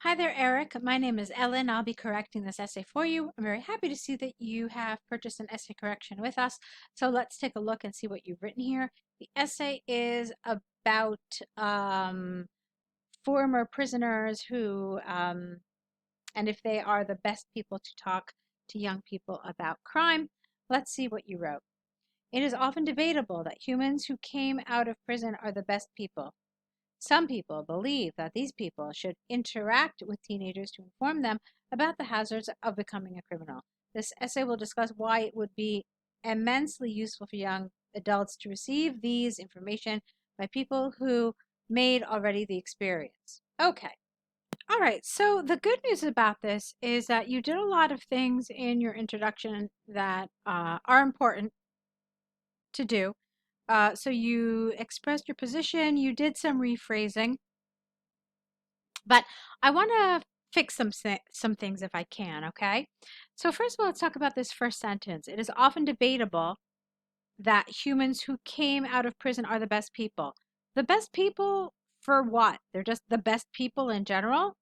Hi there, Eric. My name is Ellen. I'll be correcting this essay for you. I'm very happy to see that you have purchased an essay correction with us. So let's take a look and see what you've written here. The essay is about former prisoners who, and if they are the best people to talk to young people about crime. Let's see what you wrote. It is often debatable that humans who came out of prison are the best people. Some people believe that these people should interact with teenagers to inform them about the hazards of becoming a criminal. This essay will discuss why it would be immensely useful for young adults to receive these information by people who made already the experience. Okay. All right. So the good news about this is that you did a lot of things in your introduction that are important to do. So you expressed your position, you did some rephrasing, but I want to fix some things if I can, okay? So first of all, let's talk about this first sentence. It is often debatable that humans who came out of prison are the best people. The best people for what? They're just the best people in general?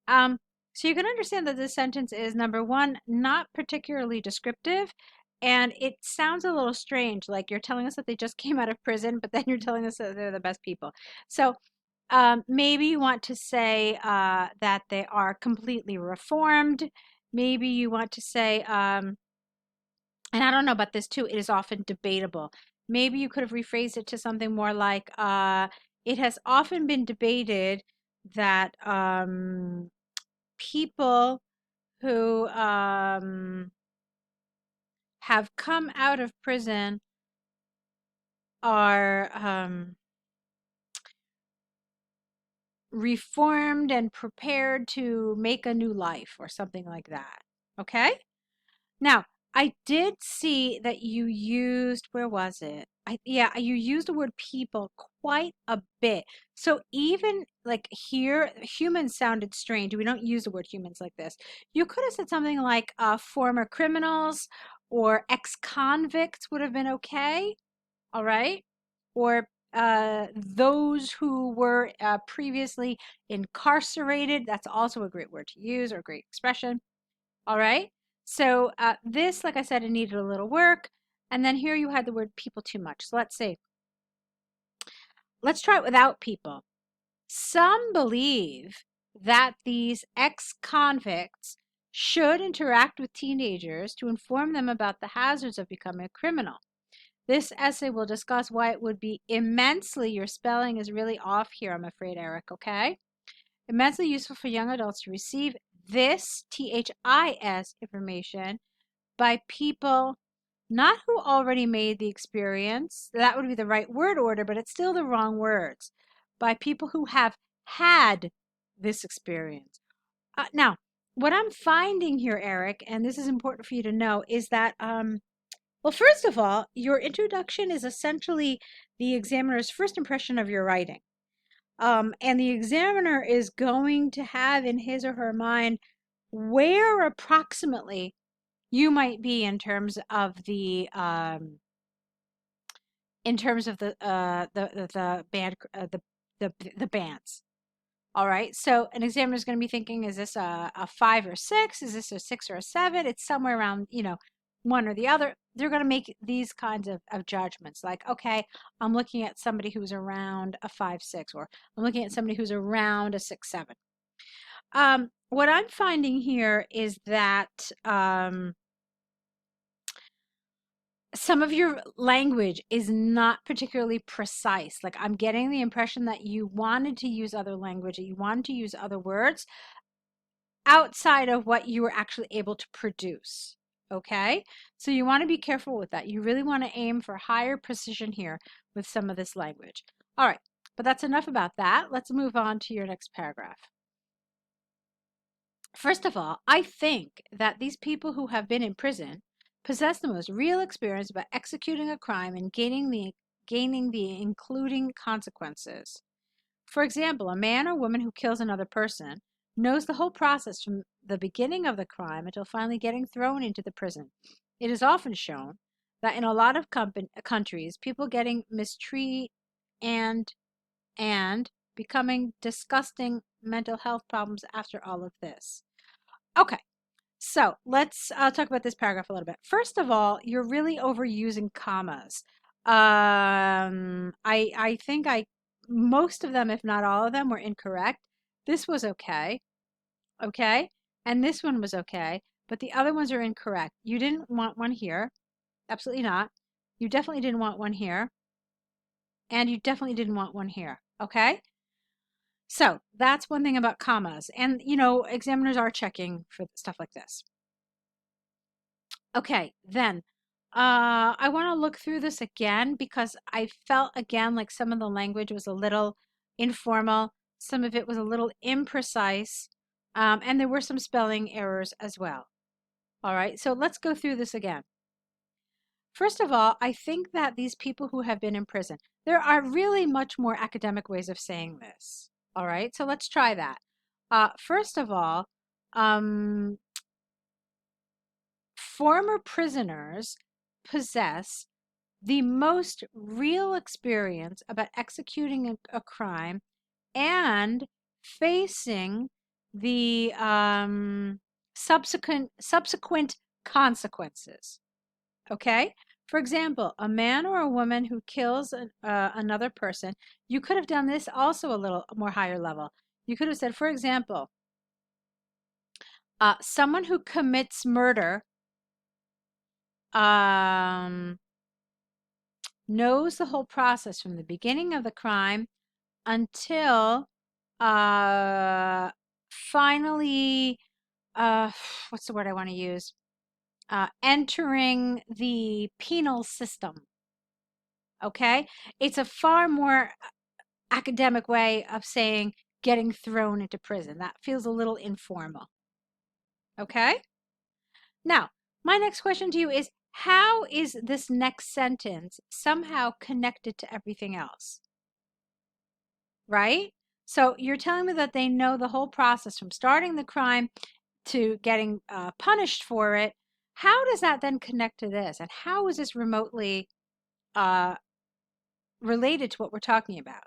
So you can understand that this sentence is, number one, not particularly descriptive, and it sounds a little strange, like you're telling us that they just came out of prison, but then you're telling us that they're the best people. So maybe you want to say that they are completely reformed. Maybe you want to say, and I don't know about this too, it is often debatable. Maybe you could have rephrased it to something more like, it has often been debated that people who have come out of prison are reformed and prepared to make a new life or something like that. Okay? Now, I did see that you used, where was it? Yeah, you used the word people quite a bit. So even like here, humans sounded strange. We don't use the word humans like this. You could have said something like former criminals or ex-convicts would have been okay. All right. Or those who were previously incarcerated. That's also a great word to use or a great expression. All right. So this, like I said, it needed a little work. And then here you had the word people too much. So let's see. Let's try it without people. Some believe that these ex-convicts should interact with teenagers to inform them about the hazards of becoming a criminal. This essay will discuss why it would be immensely, your spelling is really off here, I'm afraid, Eric, okay? Immensely useful for young adults to receive this THIS information by people not who already made the experience. That would be the right word order, but it's still the wrong words. By people who have had this experience. Now, what I'm finding here, Eric, and this is important for you to know, is that well, first of all, your introduction is essentially the examiner's first impression of your writing. And the examiner is going to have in his or her mind where approximately you might be in terms of the band the bands. All right. So an examiner is going to be thinking, is this a 5 or 6? Is this a 6 or a 7? It's somewhere around, one or the other. They're going to make these kinds of judgments like, okay, I'm looking at somebody who's around a 5, 6, or I'm looking at somebody who's around a 6, 7. What I'm finding here is that some of your language is not particularly precise. Like I'm getting the impression that you wanted to use other language, that you wanted to use other words outside of what you were actually able to produce. Okay? So you want to be careful with that. You really want to aim for higher precision here with some of this language. All right, but that's enough about that. Let's move on to your next paragraph. First of all, I think that these people who have been in prison possess the most real experience about executing a crime and gaining the including consequences. For example, a man or woman who kills another person knows the whole process from the beginning of the crime until finally getting thrown into the prison. It is often shown that in a lot of countries, people getting mistreated and becoming disgusting mental health problems after all of this. Okay, so let's talk about this paragraph a little bit. First of all, you're really overusing commas. I think most of them, if not all of them, were incorrect. This was okay, okay, and this one was okay, but the other ones are incorrect. You didn't want one here, absolutely not. You definitely didn't want one here, and you definitely didn't want one here, okay? So that's one thing about commas, and examiners are checking for stuff like this. Okay, then I want to look through this again because I felt again like some of the language was a little informal, some of it was a little imprecise, and there were some spelling errors as well. All right, so let's go through this again. First of all, I think that these people who have been in prison, there are really much more academic ways of saying this. All right, so let's try that. First of all, former prisoners possess the most real experience about executing a crime and facing the subsequent consequences. Okay? For example, a man or a woman who kills another person, you could have done this also a little more higher level. You could have said, for example, someone who commits murder knows the whole process from the beginning of the crime until finally, what's the word I want to use? Entering the penal system. Okay? It's a far more academic way of saying getting thrown into prison. That feels a little informal. Okay? Now, my next question to you is, how is this next sentence somehow connected to everything else? Right? So you're telling me that they know the whole process from starting the crime to getting punished for it. How does that then connect to this? And how is this remotely related to what we're talking about?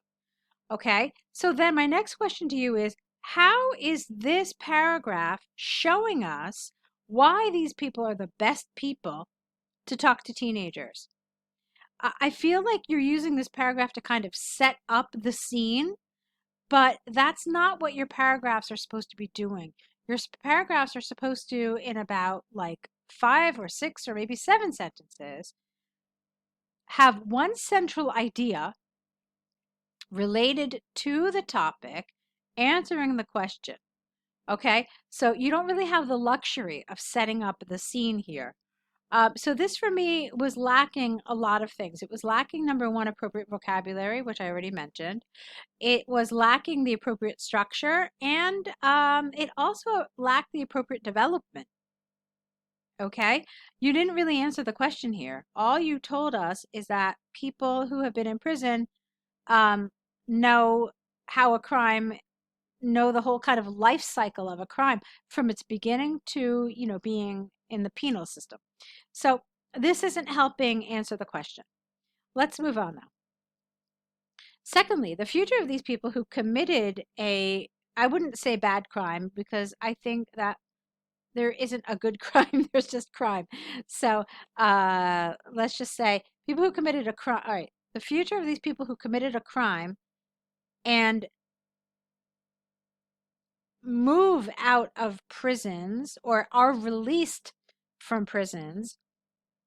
Okay, so then my next question to you is, how is this paragraph showing us why these people are the best people to talk to teenagers? I feel like you're using this paragraph to kind of set up the scene, but that's not what your paragraphs are supposed to be doing. Your paragraphs are supposed to, in about like 5 or 6 or maybe 7 sentences, have one central idea related to the topic, answering the question. Okay, so you don't really have the luxury of setting up the scene here. So this for me was lacking a lot of things. It was lacking, number one, appropriate vocabulary, which I already mentioned. It was lacking the appropriate structure, and it also lacked the appropriate development. Okay, you didn't really answer the question here. All you told us is that people who have been in prison um, know how a crime, know the whole kind of life cycle of a crime from its beginning to, being in the penal system. So this isn't helping answer the question. Let's move on now. Secondly, the future of these people who committed I wouldn't say bad crime because I think that there isn't a good crime, there's just crime. So let's just say people who committed a crime. All right, the future of these people who committed a crime and move out of prisons or are released from prisons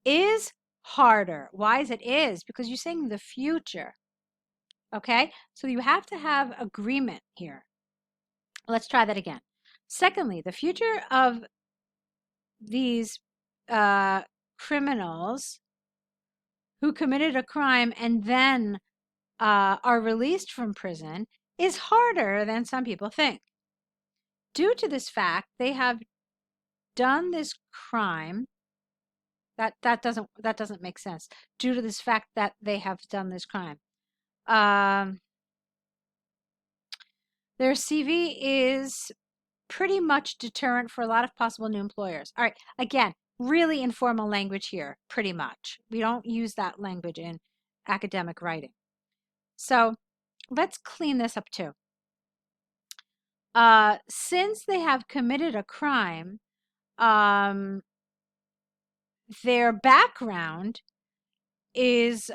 is harder. Why is it is? Because you're saying the future. Okay, so you have to have agreement here. Let's try that again. Secondly, the future of these criminals who committed a crime and then are released from prison is harder than some people think. Due to this fact, they have done this crime. That doesn't make sense. Due to this fact that they have done this crime, their CV is pretty much deterrent for a lot of possible new employers. All right, again, really informal language here, pretty much. We don't use that language in academic writing. So let's clean this up too. Since they have committed a crime, their background is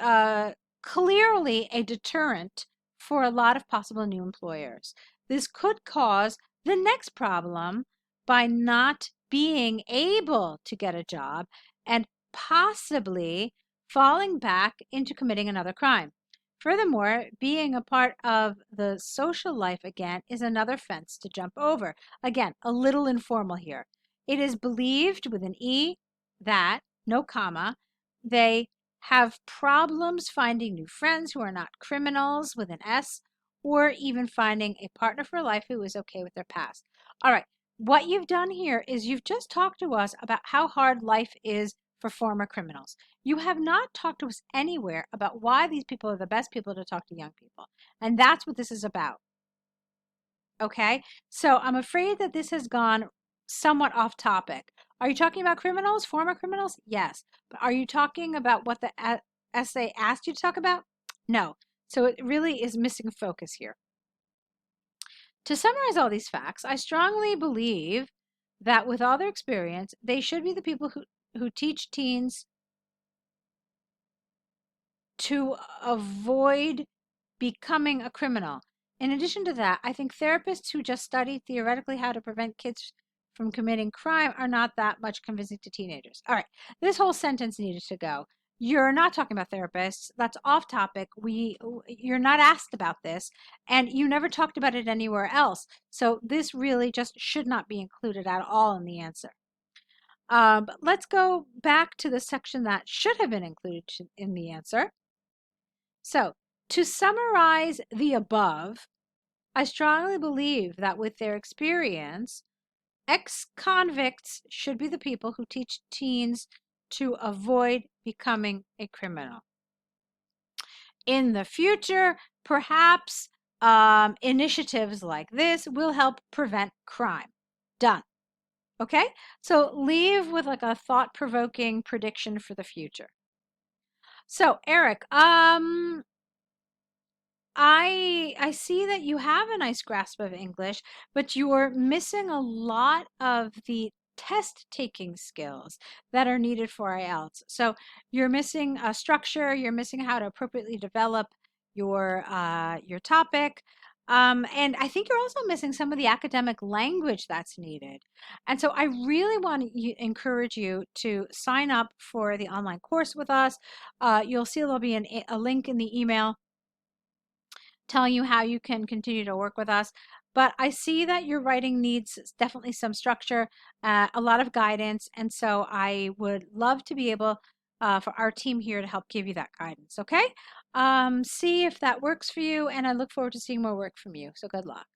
clearly a deterrent for a lot of possible new employers. This could cause the next problem by not being able to get a job and possibly falling back into committing another crime. Furthermore, being a part of the social life again is another fence to jump over. Again, a little informal here. It is believed with an E that, no comma, they have problems finding new friends who are not criminals with an S, or even finding a partner for life who is okay with their past. All right, what you've done here is you've just talked to us about how hard life is for former criminals. You have not talked to us anywhere about why these people are the best people to talk to young people. And that's what this is about. Okay, so I'm afraid that this has gone somewhat off topic. Are you talking about criminals, former criminals? Yes. But are you talking about what the essay asked you to talk about? No. So it really is missing focus here. To summarize all these facts, I strongly believe that with all their experience, they should be the people who teach teens to avoid becoming a criminal. In addition to that, I think therapists who just study theoretically how to prevent kids from committing crime are not that much convincing to teenagers. All right, this whole sentence needed to go. You're not talking about therapists. That's off topic. You're not asked about this, and you never talked about it anywhere else. So this really just should not be included at all in the answer. But let's go back to the section that should have been included in the answer. So, to summarize the above, I strongly believe that with their experience, ex-convicts should be the people who teach teens to avoid becoming a criminal. In the future, perhaps initiatives like this will help prevent crime. Done. Okay? So leave with like a thought-provoking prediction for the future. So, Eric, I see that you have a nice grasp of English, but you're missing a lot of the test taking skills that are needed for IELTS. So you're missing a structure, you're missing how to appropriately develop your topic. And I think you're also missing some of the academic language that's needed. And so I really want to encourage you to sign up for the online course with us. You'll see there'll be a link in the email telling you how you can continue to work with us. But I see that your writing needs definitely some structure, a lot of guidance. And so I would love to be able for our team here to help give you that guidance. Okay. See if that works for you. And I look forward to seeing more work from you. So good luck.